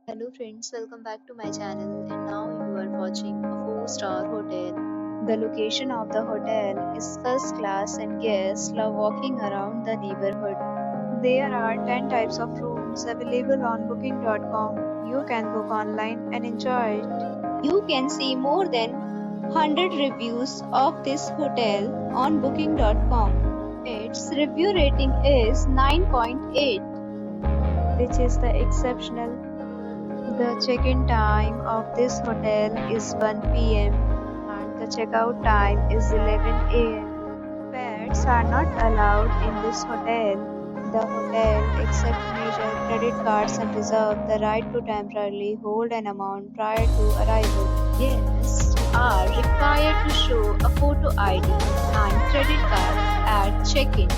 Hello friends, welcome back to my channel and now you are watching a 4-star hotel. The location of the hotel is first class and guests love walking around the neighborhood. There are 10 types of rooms available on booking.com. You can book online and enjoy it. You can see more than 100 reviews of this hotel on booking.com. Its review rating is 9.8, which is the exceptional. The check-in time of this hotel is 1 p.m. and the checkout time is 11 a.m. Pets are not allowed in this hotel. The hotel accepts major credit cards and reserves the right to temporarily hold an amount prior to arrival. Guests are required to show a photo ID and credit card at check-in.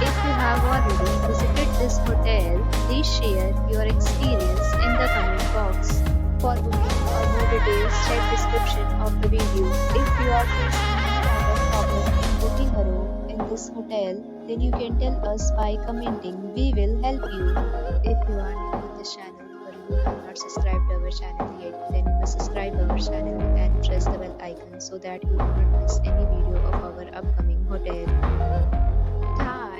If you have already visited this hotel, please share your experience in the comment box. For booking or more details, check description of the video. If you are facing any kind of problem in booking a room in this hotel, then you can tell us by commenting. We will help you. If you are new to this channel or you have not subscribed our channel yet, then you must subscribe our channel and press the bell icon so that you do not miss any video of our upcoming hotel.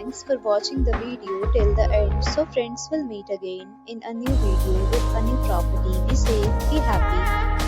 Thanks for watching the video till the end. So friends, will meet again in a new video with a new property. Be safe, be happy.